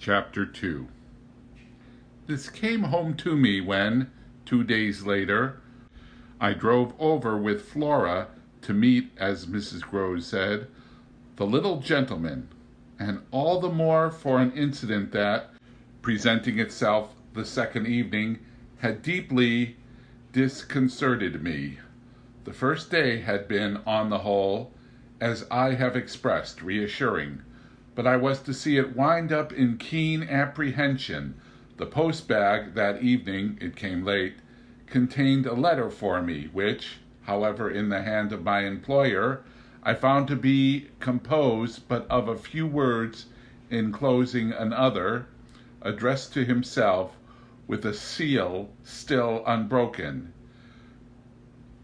Chapter 2. This came home to me when, 2 days later, I drove over with Flora to meet, as Mrs. Groves said, the little gentleman, and all the more for an incident that, presenting itself the second evening, had deeply disconcerted me. The first day had been, on the whole, as I have expressed, reassuring, but I was to see it wind up in keen apprehension. The post-bag that evening, it came late, contained a letter for me, which, however, in the hand of my employer, I found to be composed but of a few words enclosing another, addressed to himself, with a seal still unbroken.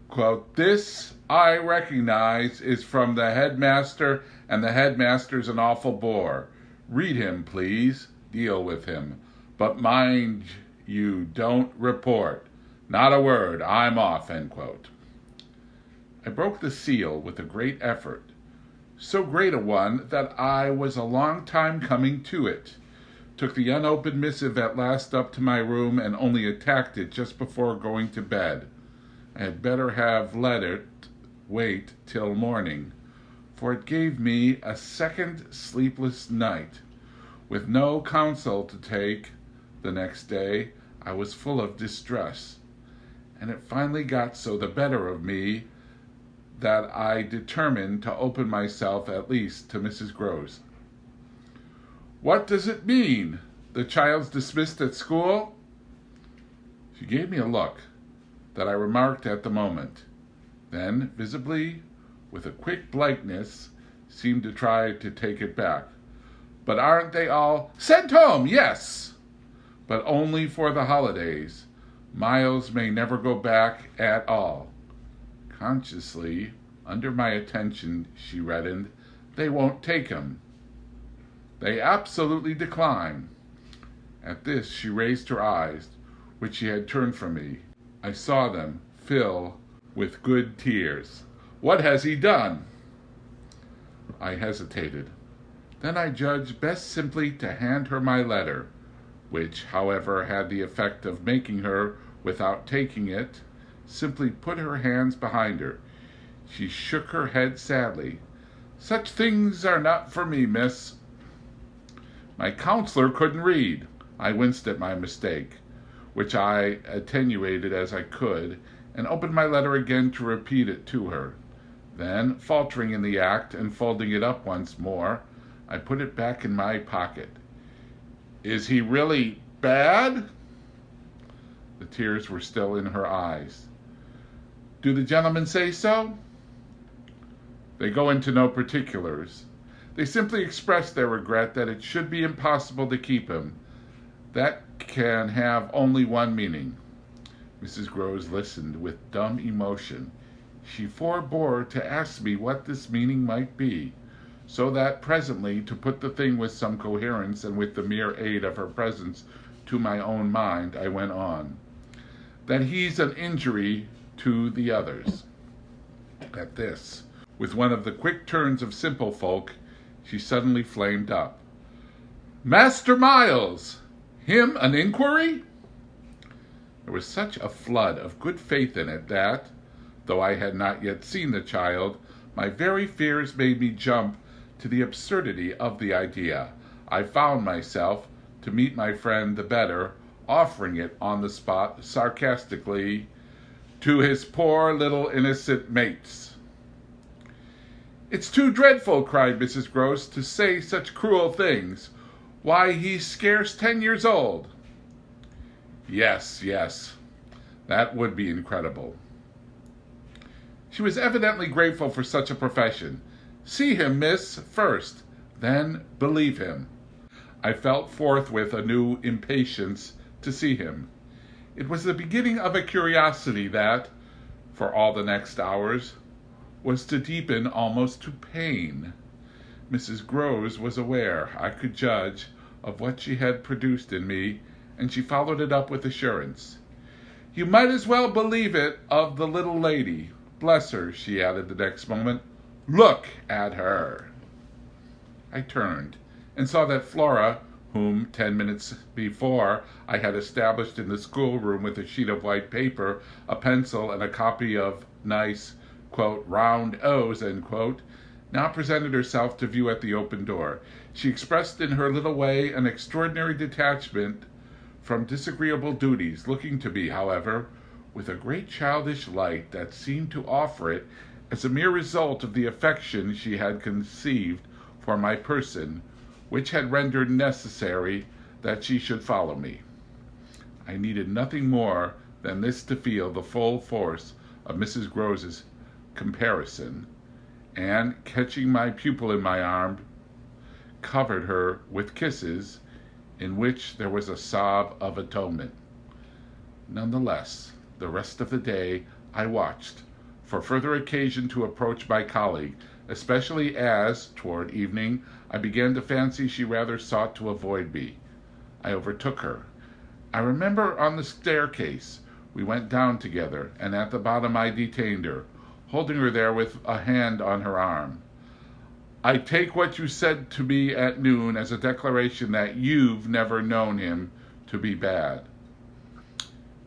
Quote, "This, I recognize, is from the headmaster, and the headmaster's an awful bore. Read him, please. Deal with him. But mind you don't report. Not a word. I'm off," end quote. I broke the seal with a great effort, so great a one that I was a long time coming to it. Took the unopened missive at last up to my room and only attacked it just before going to bed. I had better have let it wait till morning, for it gave me a second sleepless night. With no counsel to take the next day, I was full of distress, and it finally got so the better of me that I determined to open myself at least to Mrs. Groves. "What does it mean? The child's dismissed at school?" She gave me a look that I remarked at the moment, then, visibly, with a quick blankness, seemed to try to take it back. "But aren't they all—" "Sent home, yes, but only for the holidays. Miles may never go back at all." Consciously, under my attention, she reddened. "They won't take him. They absolutely decline." At this she raised her eyes, which she had turned from me. I saw them fill with good tears. "What has he done?" I hesitated. Then I judged best simply to hand her my letter, which, however, had the effect of making her, without taking it, simply put her hands behind her. She shook her head sadly. "Such things are not for me, miss." My counselor couldn't read. I winced at my mistake, which I attenuated as I could, and opened my letter again to repeat it to her. Then, faltering in the act and folding it up once more, I put it back in my pocket. "Is he really bad?" The tears were still in her eyes. "Do the gentlemen say so?" "They go into no particulars. They simply express their regret that it should be impossible to keep him. That can have only one meaning." Mrs. Groves listened with dumb emotion. She forebore to ask me what this meaning might be, so that presently, to put the thing with some coherence and with the mere aid of her presence to my own mind, I went on. "That he's an injury to the others." At this, with one of the quick turns of simple folk, she suddenly flamed up. "Master Miles! Him an inquiry?" There was such a flood of good faith in it that, though I had not yet seen the child, my very fears made me jump to the absurdity of the idea. I found myself, to meet my friend the better, offering it on the spot, sarcastically, to his poor little innocent mates. "It's too dreadful," cried Mrs. Groves, "to say such cruel things. Why, he's scarce 10 years old." Yes, that would be incredible. She was evidently grateful for such a profession. "See him, miss, first, then believe him." I felt forthwith a new impatience to see him. It was the beginning of a curiosity that, for all the next hours, was to deepen almost to pain. Mrs. Groves was aware, I could judge, of what she had produced in me, and she followed it up with assurance. "You might as well believe it of the little lady. Bless her," she added the next moment. "Look at her." I turned, and saw that Flora whom 10 minutes before I had established in the schoolroom with a sheet of white paper, a pencil, and a copy of nice, quote, round O's, end quote, now presented herself to view at the open door. She expressed in her little way an extraordinary detachment from disagreeable duties, looking to me, however, with a great childish light that seemed to offer it as a mere result of the affection she had conceived for my person, which had rendered necessary that she should follow me. I needed nothing more than this to feel the full force of Mrs. Grove's comparison, and, catching my pupil in my arm, covered her with kisses in which there was a sob of atonement. Nonetheless, the rest of the day I watched for further occasion to approach my colleague, especially as, toward evening, I began to fancy she rather sought to avoid me. I overtook her. I remember on the staircase we went down together, and at the bottom I detained her, holding her there with a hand on her arm. I take what you said to me at noon as a declaration that you've never known him to be bad.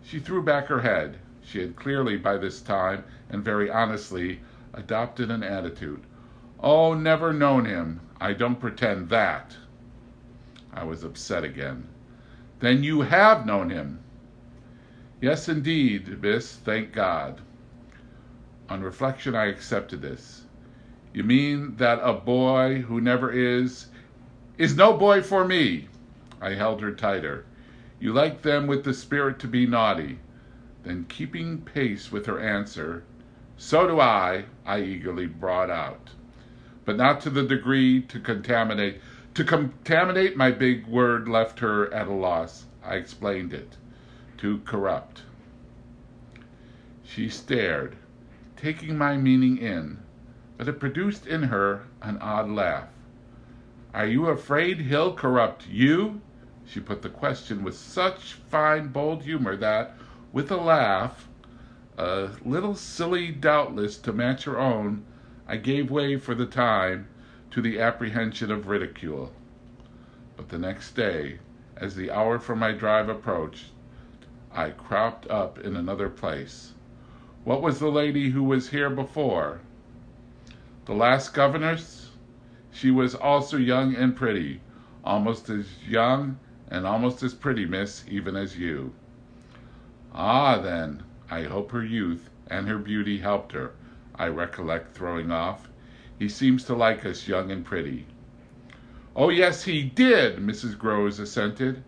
She threw back her head. She had clearly by this time, and very honestly, adopted an attitude. Oh, never known him. I don't pretend that. I was upset again. Then you have known him. Yes, indeed, miss, thank God. On reflection, I accepted this. You mean that a boy who never is no boy for me. I held her tighter. You like them with the spirit to be naughty. Then, keeping pace with her answer, so do I eagerly brought out. But not to the degree to contaminate. To contaminate, my big word left her at a loss. I explained it. To corrupt. She stared, taking my meaning in, but it produced in her an odd laugh. Are you afraid he'll corrupt you? She put the question with such fine, bold humor that, with a laugh, a little silly doubtless to match her own, I gave way for the time to the apprehension of ridicule. But the next day, as the hour for my drive approached, I cropped up in another place. What was the lady who was here before? The last governess? She was also young and pretty, almost as young and almost as pretty, miss, even as you. Ah, then, I hope her youth and her beauty helped her, I recollect throwing off. He seems to like us young and pretty. Oh, yes, he did, Mrs. Groves assented.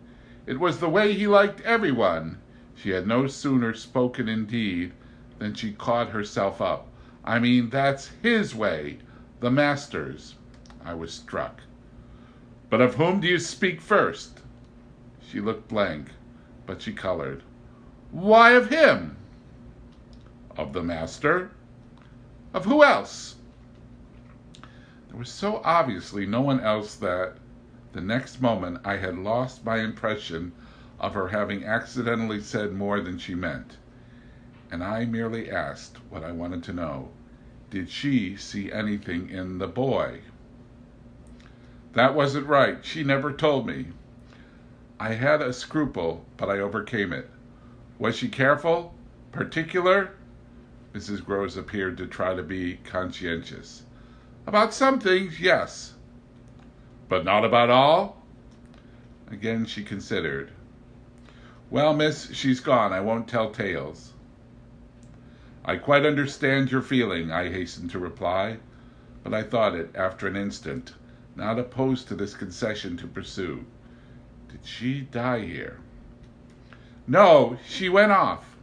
It was the way he liked everyone. She had no sooner spoken indeed than she caught herself up. I mean, that's his way, the master's. I was struck. But of whom do you speak first? She looked blank, but she colored. Why of him? Of the master? Of who else? There was so obviously no one else that the next moment I had lost my impression of her having accidentally said more than she meant, and I merely asked what I wanted to know. Did she see anything in the boy? That wasn't right. She never told me. I had a scruple, but I overcame it. Was she careful? Particular? Mrs. Groves appeared to try to be conscientious. About some things, yes. But not about all? Again she considered. Well, miss, she's gone. I won't tell tales. I quite understand your feeling, I hastened to reply, but I thought it, after an instant, not opposed to this concession to pursue. Did she die here? No, she went off.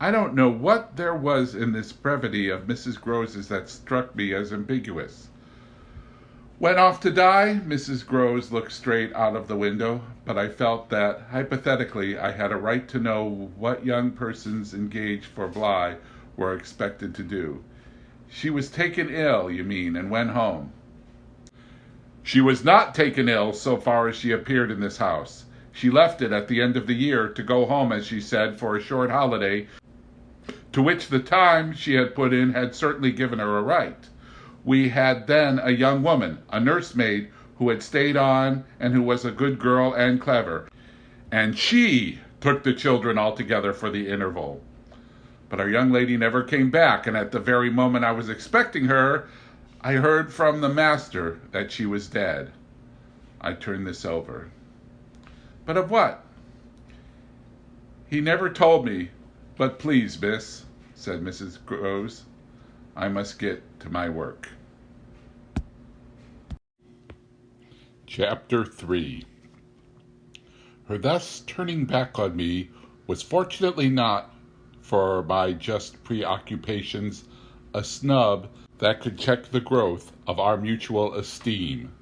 I don't know what there was in this brevity of Mrs. Grove's that struck me as ambiguous. Went off to die? Mrs. Groves looked straight out of the window, but I felt that, hypothetically, I had a right to know what young persons engaged for Bly were expected to do. She was taken ill, you mean, and went home. She was not taken ill so far as she appeared in this house. She left it at the end of the year to go home, as she said, for a short holiday, to which the time she had put in had certainly given her a right. We had then a young woman, a nursemaid, who had stayed on and who was a good girl and clever. And she took the children all together for the interval. But our young lady never came back, and at the very moment I was expecting her, I heard from the master that she was dead. I turned this over. But of what? He never told me, but please, miss, said Mrs. Groves, I must get to my work. Chapter 3. Her thus turning back on me was fortunately not, for my just preoccupations, a snub that could check the growth of our mutual esteem.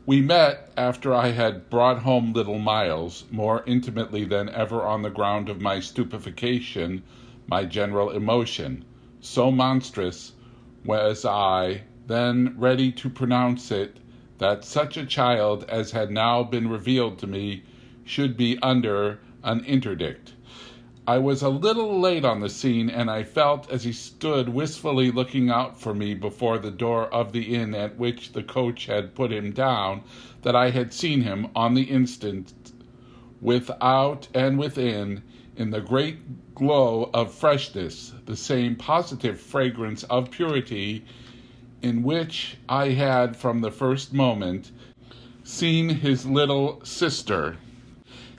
We met after I had brought home little Miles, more intimately than ever on the ground of my stupefaction, my general emotion. So monstrous was I, then ready to pronounce it, that such a child as had now been revealed to me should be under an interdict. I was a little late on the scene, and I felt, as he stood wistfully looking out for me before the door of the inn at which the coach had put him down, that I had seen him on the instant, without and within, in the great glow of freshness, the same positive fragrance of purity in which I had from the first moment seen his little sister.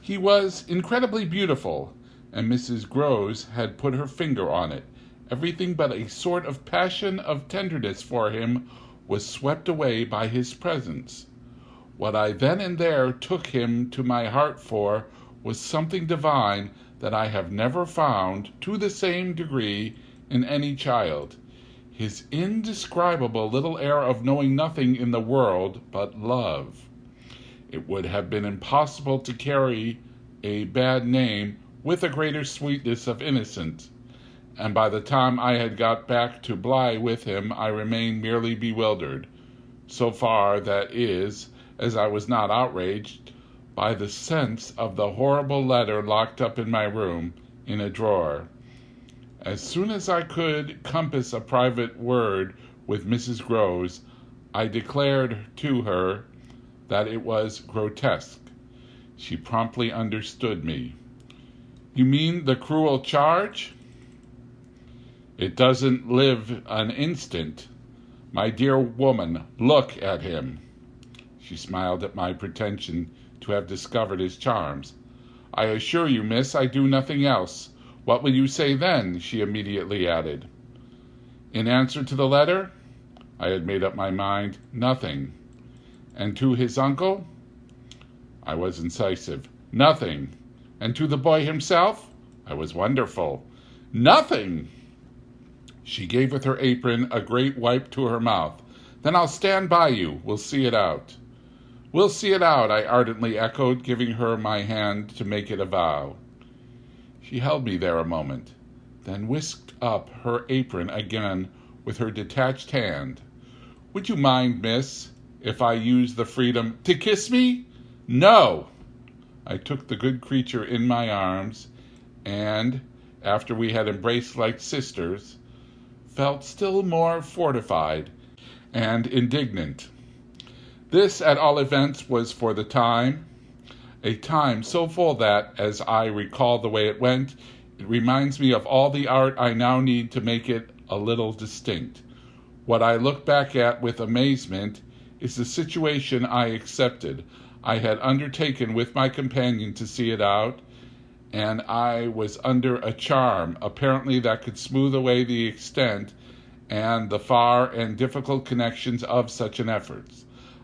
He was incredibly beautiful, and Mrs. Groves had put her finger on it. Everything but a sort of passion of tenderness for him was swept away by his presence. What I then and there took him to my heart for was something divine that I have never found to the same degree in any child. His indescribable little air of knowing nothing in the world but love. It would have been impossible to carry a bad name with a greater sweetness of innocence, and by the time I had got back to Bly with him, I remained merely bewildered, so far, that is, as I was not outraged, by the sense of the horrible letter locked up in my room, in a drawer. As soon as I could compass a private word with Mrs. Groves, I declared to her that it was grotesque. She promptly understood me. You mean the cruel charge? It doesn't live an instant. My dear woman, look at him. She smiled at my pretension to have discovered his charms. I assure you, miss, I do nothing else. What will you say then? She immediately added. In answer to the letter? I had made up my mind. Nothing. And to his uncle? I was incisive. Nothing. And to the boy himself? I was wonderful. Nothing! She gave with her apron a great wipe to her mouth. Then I'll stand by you. We'll see it out. We'll see it out, I ardently echoed, giving her my hand to make it a vow. She held me there a moment, then whisked up her apron again with her detached hand. Would you mind, miss, if I used the freedom to kiss me? No! I took the good creature in my arms, and, after we had embraced like sisters, felt still more fortified and indignant. This, at all events, was for the time, a time so full that, as I recall the way it went, it reminds me of all the art I now need to make it a little distinct. What I look back at with amazement is the situation I accepted. I had undertaken with my companion to see it out, and I was under a charm, apparently, that could smooth away the extent and the far and difficult connections of such an effort.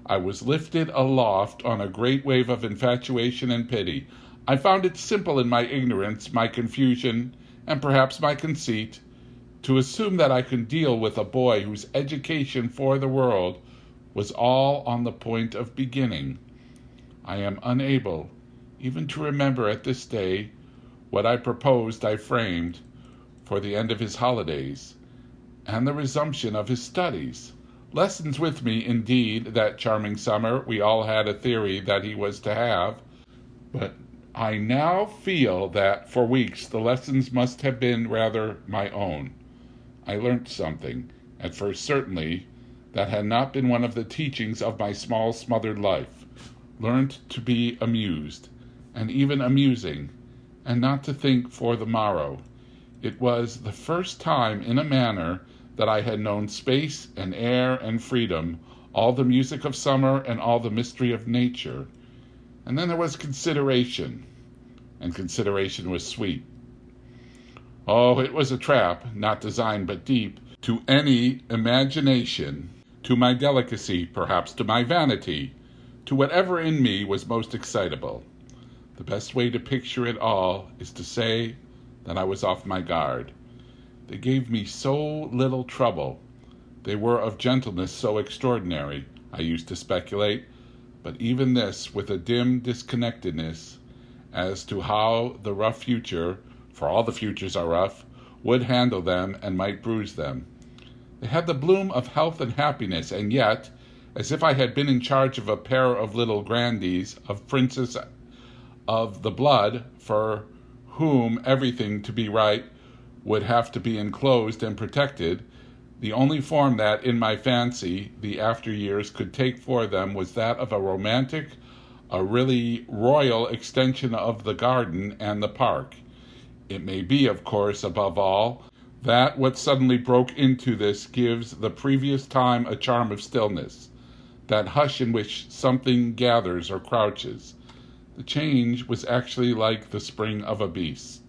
I was lifted aloft on a great wave of infatuation and pity. I found it simple in my ignorance, my confusion, and perhaps my conceit, to assume that I could deal with a boy whose education for the world was all on the point of beginning. I am unable even to remember at this day what I proposed I framed for the end of his holidays and the resumption of his studies. Lessons with me, indeed, that charming summer we all had a theory that he was to have, but I now feel that for weeks the lessons must have been rather my own. I learnt something, at first certainly, that had not been one of the teachings of my small smothered life. Learned to be amused, and even amusing, and not to think for the morrow. It was the first time in a manner that I had known space and air and freedom, all the music of summer and all the mystery of nature. And then there was consideration, and consideration was sweet. Oh, it was a trap, not designed but deep, to any imagination, to my delicacy, perhaps to my vanity, to whatever in me was most excitable. The best way to picture it all is to say that I was off my guard. They gave me so little trouble. They were of gentleness so extraordinary, I used to speculate, but even this with a dim disconnectedness as to how the rough future, for all the futures are rough, would handle them and might bruise them. They had the bloom of health and happiness, and yet, as if I had been in charge of a pair of little grandees, of princes of the blood, for whom everything to be right would have to be enclosed and protected, the only form that, in my fancy, the after years could take for them was that of a romantic, a really royal extension of the garden and the park. It may be, of course, above all, that what suddenly broke into this gives the previous time a charm of stillness, that hush in which something gathers or crouches. The change was actually like the spring of a beast.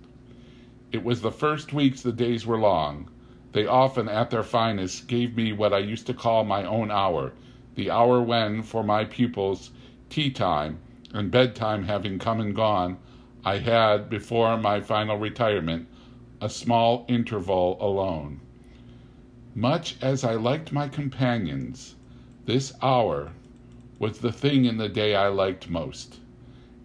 It was the first weeks the days were long. They often, at their finest, gave me what I used to call my own hour, the hour when, for my pupils, tea time, and bedtime having come and gone, I had, before my final retirement, a small interval alone. Much as I liked my companions, this hour was the thing in the day I liked most.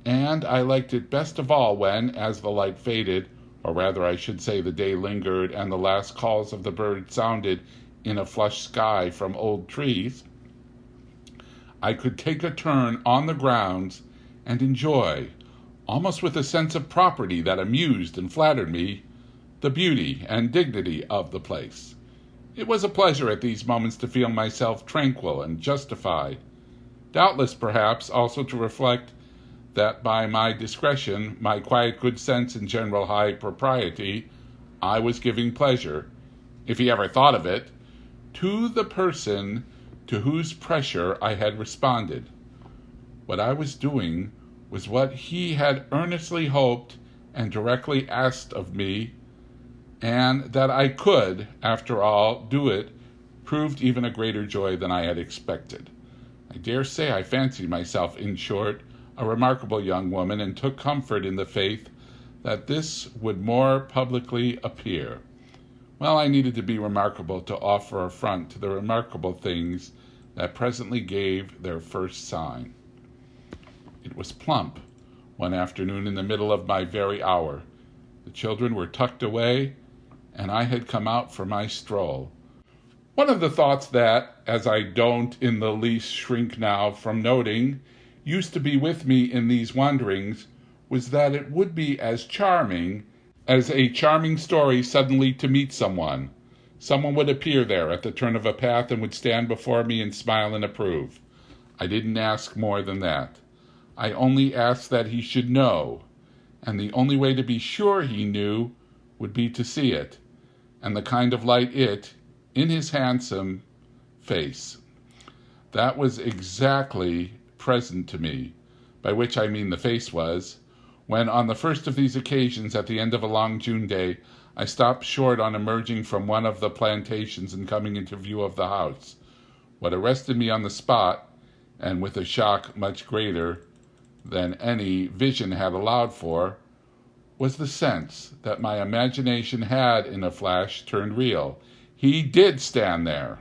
And I liked it best of all when, as the light faded, or rather I should say the day lingered and the last calls of the birds sounded in a flushed sky from old trees, I could take a turn on the grounds and enjoy, almost with a sense of property that amused and flattered me, the beauty and dignity of the place. It was a pleasure at these moments to feel myself tranquil and justified, doubtless perhaps also to reflect that by my discretion, my quiet good sense and general high propriety, I was giving pleasure, if he ever thought of it, to the person to whose pressure I had responded. What I was doing was what he had earnestly hoped and directly asked of me, and that I could, after all, do it proved even a greater joy than I had expected. I dare say I fancied myself, in short, a remarkable young woman, and took comfort in the faith that this would more publicly appear. Well, I needed to be remarkable to offer a front to the remarkable things that presently gave their first sign. It was plump, one afternoon in the middle of my very hour. The children were tucked away, and I had come out for my stroll. One of the thoughts that, as I don't in the least shrink now from noting, used to be with me in these wanderings was that it would be as charming as a charming story suddenly to meet someone. Someone would appear there at the turn of a path and would stand before me and smile and approve. I didn't ask more than that. I only asked that he should know, and the only way to be sure he knew would be to see it, and the kind of light it, in his handsome face. That was exactly present to me, by which I mean the face was, when on the first of these occasions at the end of a long June day, I stopped short on emerging from one of the plantations and coming into view of the house. What arrested me on the spot, and with a shock much greater than any vision had allowed for, was the sense that my imagination had in a flash turned real. He did stand there,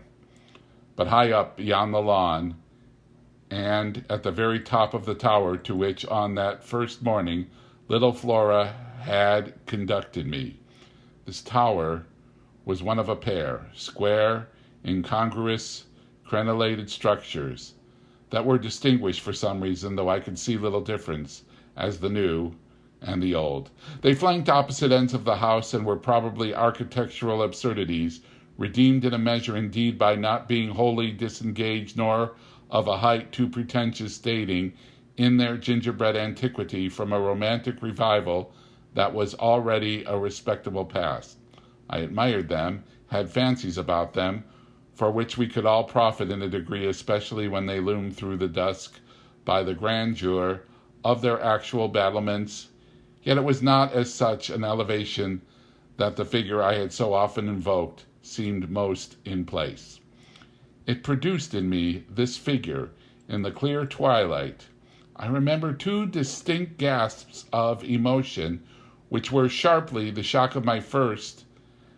but high up beyond the lawn, and at the very top of the tower to which on that first morning little Flora had conducted me. This tower was one of a pair, square, incongruous, crenellated structures that were distinguished for some reason, though I could see little difference, as the new and the old. They flanked opposite ends of the house and were probably architectural absurdities redeemed in a measure indeed by not being wholly disengaged nor of a height too pretentious dating in their gingerbread antiquity from a romantic revival that was already a respectable past. I admired them, had fancies about them, for which we could all profit in a degree, especially when they loomed through the dusk by the grandeur of their actual battlements. Yet it was not as such an elevation that the figure I had so often invoked seemed most in place. It produced in me this figure in the clear twilight. I remember two distinct gasps of emotion, which were sharply the shock of my first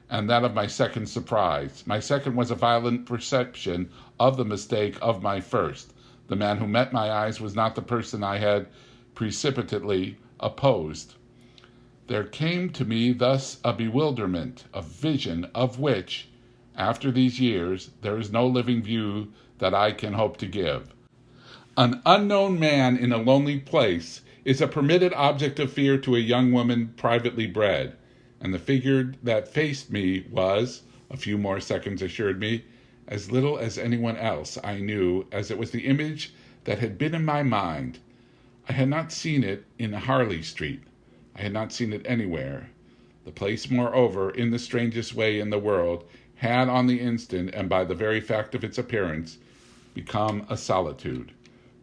and that of my second surprise. My second was a violent perception of the mistake of my first. The man who met my eyes was not the person I had precipitately opposed. There came to me thus a bewilderment, a vision of which, after these years, there is no living view that I can hope to give. An unknown man in a lonely place is a permitted object of fear to a young woman privately bred, and the figure that faced me was, a few more seconds assured me, as little as anyone else I knew, as it was the image that had been in my mind. I had not seen it in Harley Street. I had not seen it anywhere. The place, moreover, in the strangest way in the world, had on the instant, and by the very fact of its appearance, become a solitude.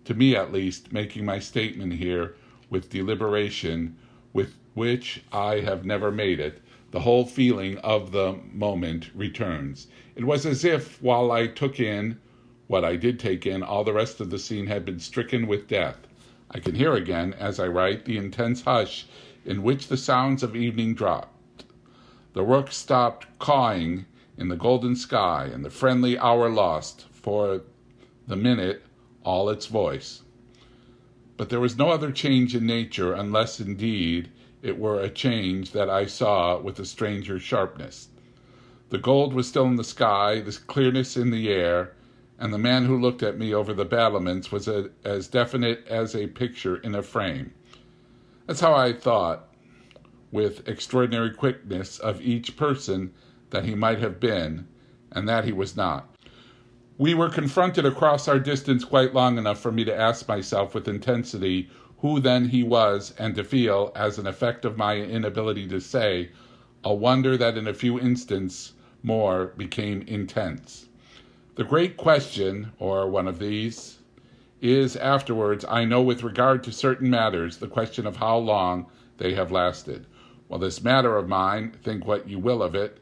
To me, at least, making my statement here with deliberation, with which I have never made it, the whole feeling of the moment returns. It was as if, while I took in what I did take in, all the rest of the scene had been stricken with death. I can hear again, as I write, the intense hush in which the sounds of evening dropped. The rook stopped cawing in the golden sky, and the friendly hour lost, for the minute, all its voice. But there was no other change in nature, unless, indeed, it were a change that I saw with a stranger sharpness. The gold was still in the sky, the clearness in the air, and the man who looked at me over the battlements was as definite as a picture in a frame. That's how I thought, with extraordinary quickness, of each person that he might have been, and that he was not. We were confronted across our distance quite long enough for me to ask myself with intensity who then he was, and to feel, as an effect of my inability to say, a wonder that in a few instants more became intense. The great question, or one of these, is afterwards, I know with regard to certain matters, the question of how long they have lasted. Well, this matter of mine, think what you will of it,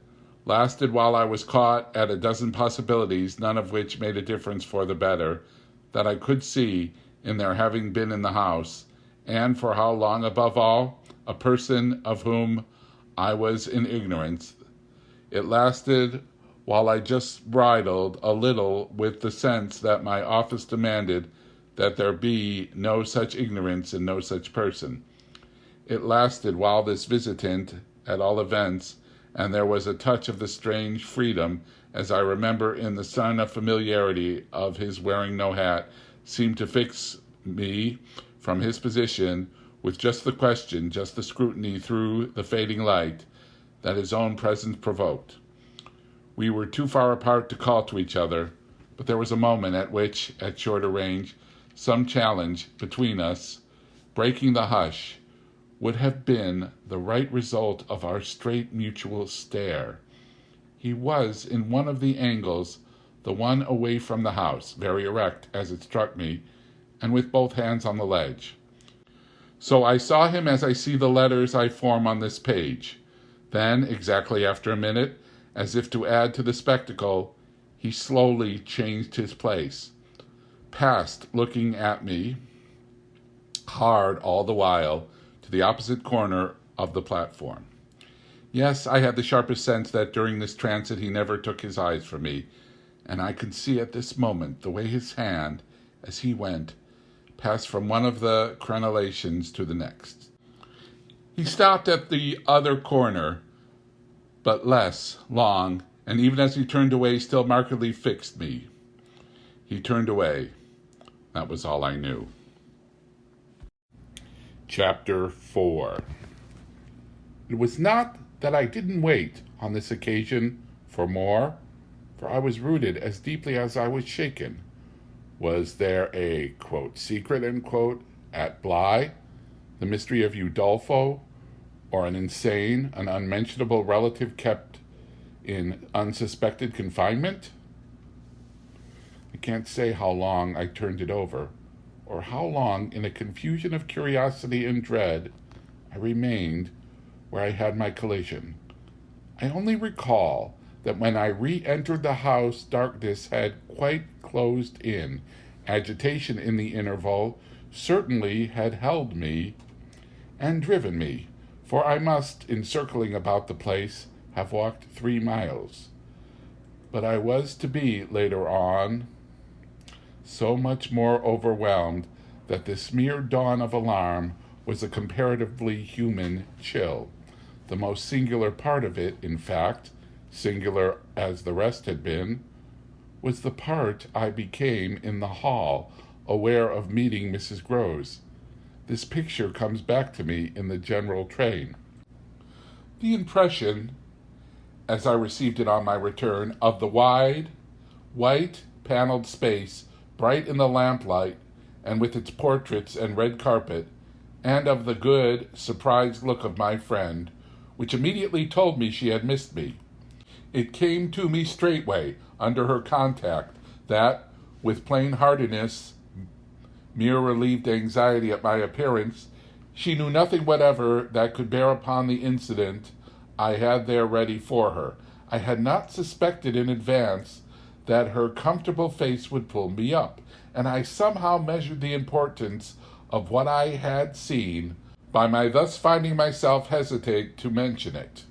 lasted while I was caught at a dozen possibilities, none of which made a difference for the better, that I could see in their having been in the house, and for how long above all, a person of whom I was in ignorance. It lasted while I just bridled a little with the sense that my office demanded that there be no such ignorance in no such person. It lasted while this visitant, at all events, and there was a touch of the strange freedom, as I remember in the sun of familiarity of his wearing no hat, seemed to fix me from his position with just the question, just the scrutiny through the fading light that his own presence provoked. We were too far apart to call to each other, but there was a moment at which, at shorter range, some challenge between us, breaking the hush, would have been the right result of our straight mutual stare. He was in one of the angles, the one away from the house, very erect, as it struck me, and with both hands on the ledge. So I saw him as I see the letters I form on this page. Then, exactly after a minute, as if to add to the spectacle, he slowly changed his place, passed looking at me hard all the while to the opposite corner of the platform. Yes, I had the sharpest sense that during this transit he never took his eyes from me, and I could see at this moment the way his hand, as he went, passed from one of the crenellations to the next. He stopped at the other corner, but less long, and even as he turned away, still markedly fixed me. He turned away. That was all I knew. Chapter 4. It was not that I didn't wait on this occasion for more, for I was rooted as deeply as I was shaken. Was there a, quote, secret, end quote, at Bly, the mystery of Udolpho, or an insane, an unmentionable relative kept in unsuspected confinement? I can't say how long I turned it over, or how long, in a confusion of curiosity and dread, I remained where I had my collision. I only recall that when I re-entered the house, darkness had quite closed in. Agitation in the interval certainly had held me and driven me, for I must, in circling about the place, have walked 3 miles. But I was to be, later on, so much more overwhelmed that this mere dawn of alarm was a comparatively human chill. The most singular part of it, in fact, singular as the rest had been, was the part I became in the hall, aware of meeting Mrs. Groves. This picture comes back to me in the general train. The impression, as I received it on my return, of the wide, white, paneled space, bright in the lamplight, and with its portraits and red carpet, and of the good, surprised look of my friend, which immediately told me she had missed me. It came to me straightway, under her contact, that, with plain heartiness, mere relieved anxiety at my appearance, she knew nothing whatever that could bear upon the incident I had there ready for her. I had not suspected in advance that her comfortable face would pull me up, and I somehow measured the importance of what I had seen by my thus finding myself hesitate to mention it.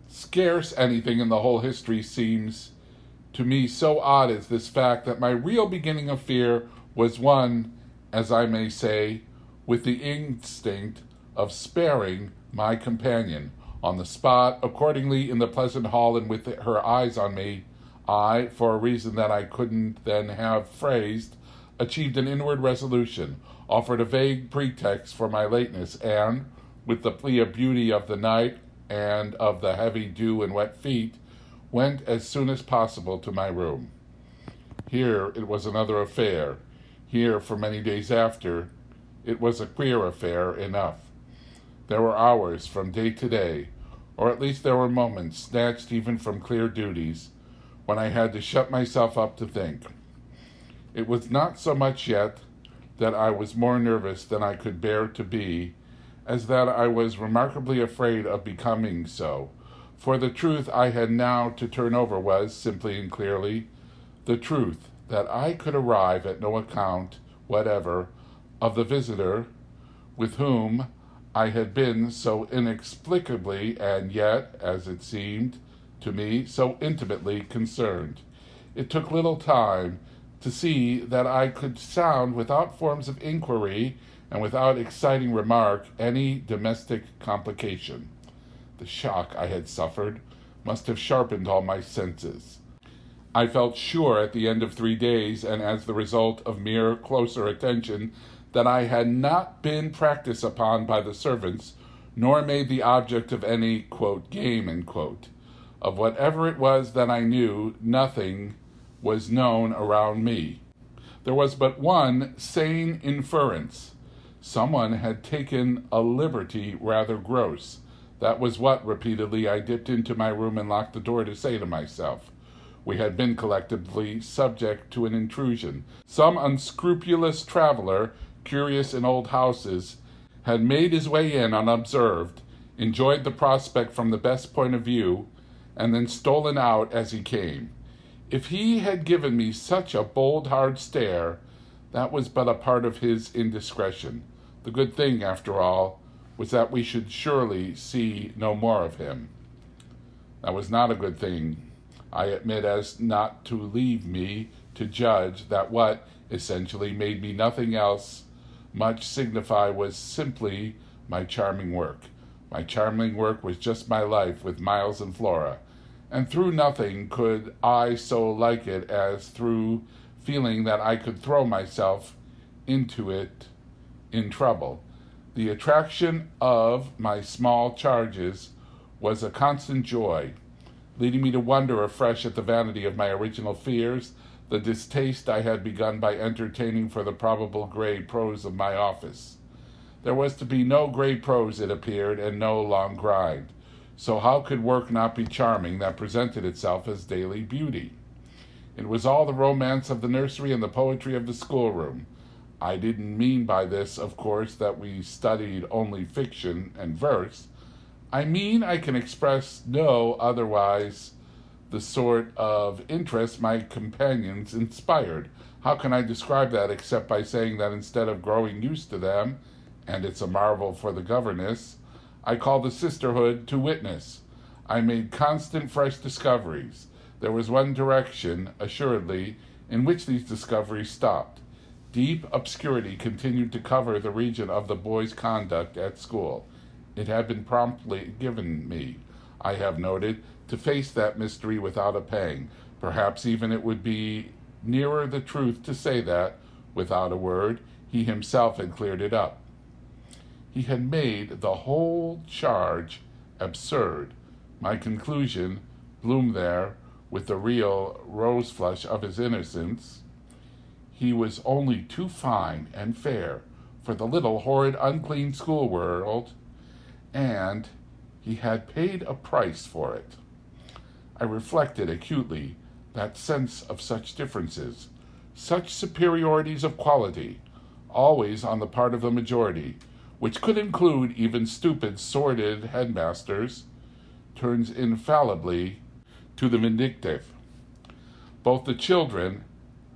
Scarce anything in the whole history seems to me so odd as this fact that my real beginning of fear was one, as I may say, with the instinct of sparing my companion. On the spot, accordingly, in the pleasant hall and with her eyes on me, I, for a reason that I couldn't then have phrased, achieved an inward resolution, offered a vague pretext for my lateness, and, with the plea of beauty of the night and of the heavy dew and wet feet, went as soon as possible to my room. Here it was another affair. Here, for many days after, it was a queer affair enough. There were hours from day to day, or at least there were moments, snatched even from clear duties, when I had to shut myself up to think. It was not so much yet that I was more nervous than I could bear to be, as that I was remarkably afraid of becoming so, for the truth I had now to turn over was, simply and clearly, the truth that I could arrive at no account whatever of the visitor with whom I had been so inexplicably and yet, as it seemed to me, so intimately concerned. It took little time to see that I could sound without forms of inquiry and without exciting remark any domestic complication. The shock I had suffered must have sharpened all my senses. I felt sure at the end of 3 days, and as the result of mere closer attention, that I had not been practiced upon by the servants, nor made the object of any, quote, game, end quote. Of whatever it was that I knew, nothing was known around me. There was but one sane inference. Someone had taken a liberty rather gross. That was what, repeatedly, I dipped into my room and locked the door to say to myself. We had been collectively subject to an intrusion. Some unscrupulous traveler, curious in old houses, had made his way in unobserved, enjoyed the prospect from the best point of view, and then stolen out as he came. If he had given me such a bold, hard stare, that was but a part of his indiscretion. The good thing, after all, was that we should surely see no more of him. That was not a good thing, I admit, as not to leave me to judge that what essentially made me nothing else much signify was simply my charming work. My charming work was just my life with Miles and Flora, and through nothing could I so like it as through feeling that I could throw myself into it in trouble. The attraction of my small charges was a constant joy. leading me to wonder afresh at the vanity of my original fears, the distaste I had begun by entertaining for the probable gray prose of my office. There was to be no gray prose, it appeared, and no long grind. So how could work not be charming that presented itself as daily beauty? It was all the romance of the nursery and the poetry of the schoolroom. I didn't mean by this, of course, that we studied only fiction and verse. I mean I can express no otherwise the sort of interest my companions inspired. How can I describe that except by saying that instead of growing used to them, and it's a marvel for the governess, I called the sisterhood to witness. I made constant fresh discoveries. There was one direction, assuredly, in which these discoveries stopped. Deep obscurity continued to cover the region of the boy's conduct at school. It had been promptly given me, I have noted, to face that mystery without a pang. Perhaps even it would be nearer the truth to say that, without a word, he himself had cleared it up. He had made the whole charge absurd. My conclusion bloomed there with the real rose flush of his innocence. He was only too fine and fair for the little horrid unclean school world, and he had paid a price for it. I reflected acutely that sense of such differences, such superiorities of quality, always on the part of the majority, which could include even stupid, sordid headmasters, turns infallibly to the vindictive. Both the children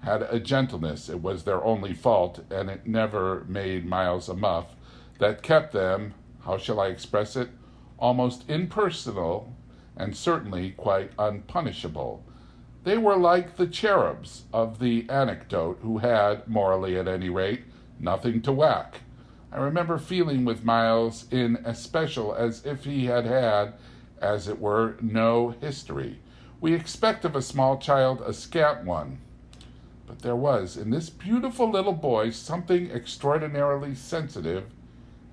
had a gentleness, it was their only fault, and it never made Miles a muff, that kept them, how shall I express it, almost impersonal and certainly quite unpunishable. They were like the cherubs of the anecdote who had, morally at any rate, nothing to whack. I remember feeling with Miles in especial as if he had had, as it were, no history. We expect of a small child a scant one. But there was in this beautiful little boy something extraordinarily sensitive,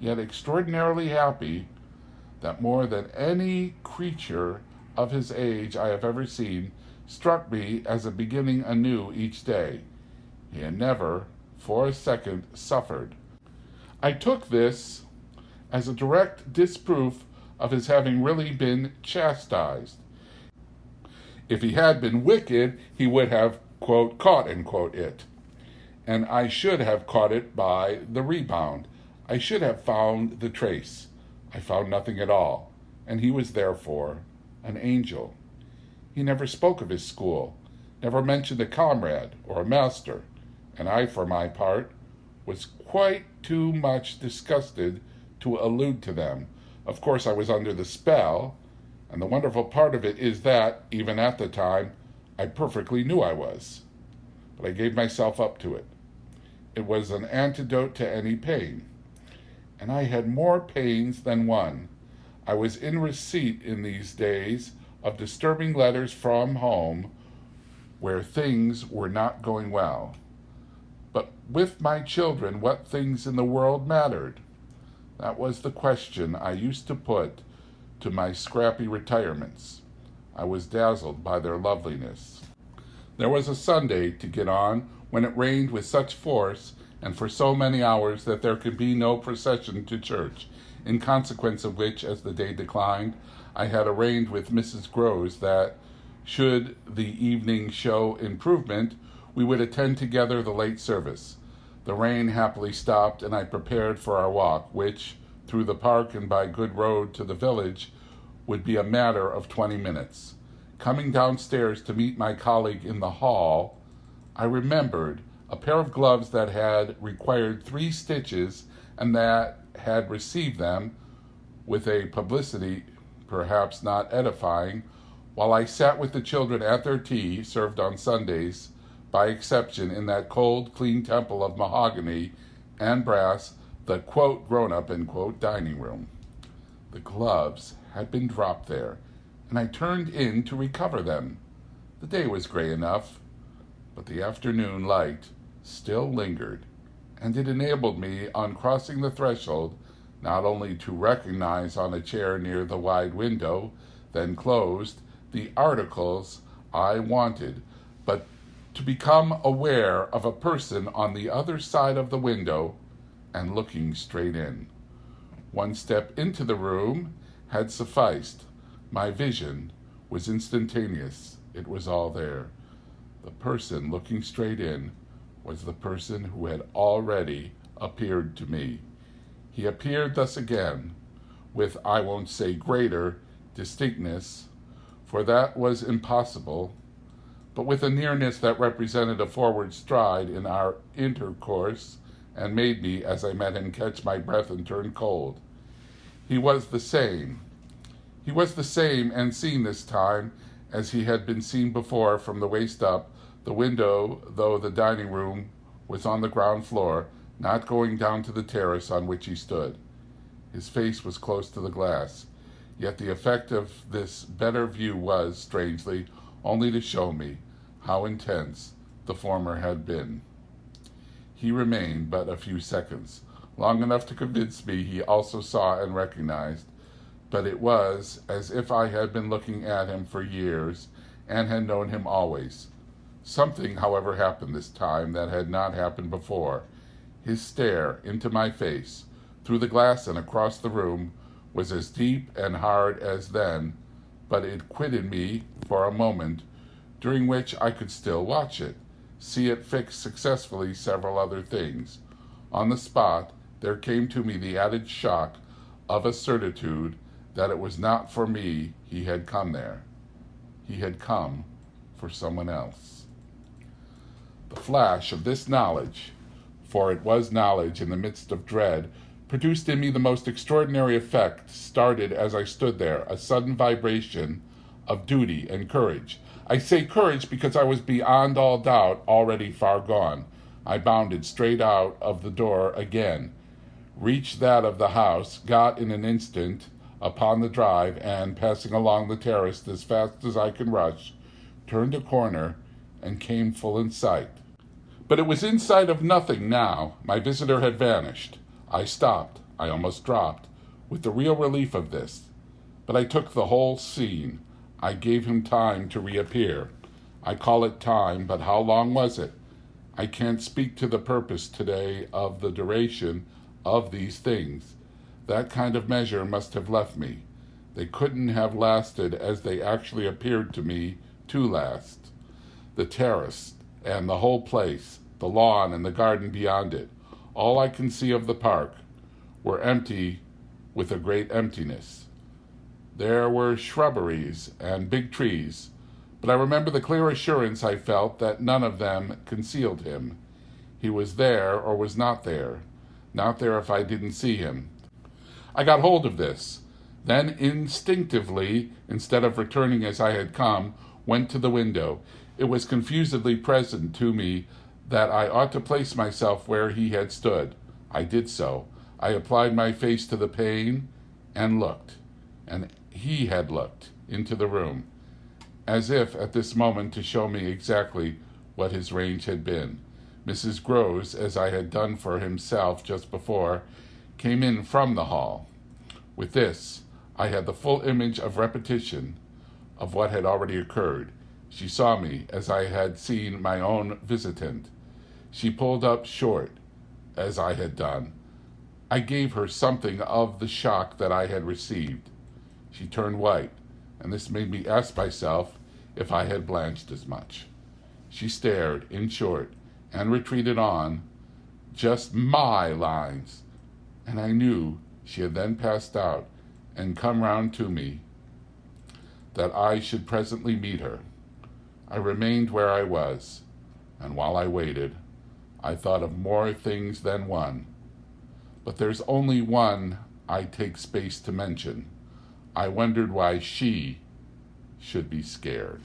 yet extraordinarily happy, that more than any creature of his age I have ever seen struck me as a beginning anew each day. He had never, for a second, suffered. I took this as a direct disproof of his having really been chastised. If he had been wicked, he would have, quote, caught, end quote, it. And I should have caught it by the rebound. I should have found the trace. I found nothing at all, and he was therefore an angel. He never spoke of his school, never mentioned a comrade or a master, and I, for my part, was quite too much disgusted to allude to them. Of course, I was under the spell, and the wonderful part of it is that, even at the time, I perfectly knew I was. But I gave myself up to it. It was an antidote to any pain. And I had more pains than one. I was in receipt in these days of disturbing letters from home where things were not going well. But with my children, what things in the world mattered? That was the question I used to put to my scrappy retirements. I was dazzled by their loveliness. There was a Sunday to get on when it rained with such force and for so many hours that there could be no procession to church, in consequence of which, as the day declined, I had arranged with Mrs. Groves that, should the evening show improvement, we would attend together the late service. The rain happily stopped, and I prepared for our walk, which, through the park and by good road to the village, would be a matter of 20 minutes. Coming downstairs to meet my colleague in the hall, I remembered a pair of gloves that had required 3 stitches and that had received them with a publicity perhaps not edifying, while I sat with the children at their tea, served on Sundays, by exception, in that cold, clean temple of mahogany and brass, the, quote, grown-up, end quote, dining room. The gloves had been dropped there, and I turned in to recover them. The day was gray enough, but the afternoon light still lingered, and it enabled me, on crossing the threshold, not only to recognize on a chair near the wide window, then closed, the articles I wanted, but to become aware of a person on the other side of the window and looking straight in. One step into the room had sufficed. My vision was instantaneous. It was all there. The person looking straight in was the person who had already appeared to me. He appeared thus again, with, I won't say greater, distinctness, for that was impossible, but with a nearness that represented a forward stride in our intercourse and made me, as I met him, catch my breath and turn cold. He was the same. He was the same and seen this time as he had been seen before from the waist up, the window, though the dining room was on the ground floor, not going down to the terrace on which he stood. His face was close to the glass, yet the effect of this better view was, strangely, only to show me how intense the former had been. He remained but a few seconds, long enough to convince me he also saw and recognized, but it was as if I had been looking at him for years and had known him always. Something, however, happened this time that had not happened before. His stare into my face, through the glass and across the room, was as deep and hard as then, but it quitted me for a moment, during which I could still watch it, see it fix successfully several other things. On the spot, there came to me the added shock of a certitude that it was not for me he had come there. He had come for someone else. The flash of this knowledge, for it was knowledge in the midst of dread, produced in me the most extraordinary effect. Started as I stood there, a sudden vibration of duty and courage. I say courage because I was beyond all doubt already far gone. I bounded straight out of the door again, reached that of the house, got in an instant upon the drive, and, passing along the terrace as fast as I could rush, turned a corner and came full in sight. But it was in sight of nothing now. My visitor had vanished. I stopped, I almost dropped, with the real relief of this. But I took the whole scene. I gave him time to reappear. I call it time, but how long was it? I can't speak to the purpose today of the duration of these things. That kind of measure must have left me. They couldn't have lasted as they actually appeared to me to last. The terrace and the whole place, the lawn and the garden beyond it, all I can see of the park, were empty with a great emptiness. There were shrubberies and big trees, but I remember the clear assurance I felt that none of them concealed him. He was there or was not there if I didn't see him. I got hold of this, then instinctively, instead of returning as I had come, went to the window. It was confusedly present to me that I ought to place myself where he had stood. I did so. I applied my face to the pane and looked, and he had looked into the room, as if at this moment to show me exactly what his range had been. Mrs. Groves, as I had done for himself just before, came in from the hall. With this, I had the full image of repetition of what had already occurred. She saw me as I had seen my own visitant. She pulled up short, as I had done. I gave her something of the shock that I had received. She turned white, and this made me ask myself if I had blanched as much. She stared, in short, and retreated on just my lines, and I knew she had then passed out and come round to me, that I should presently meet her. I remained where I was, and while I waited, I thought of more things than one. But there's only one I take space to mention. I wondered why she should be scared.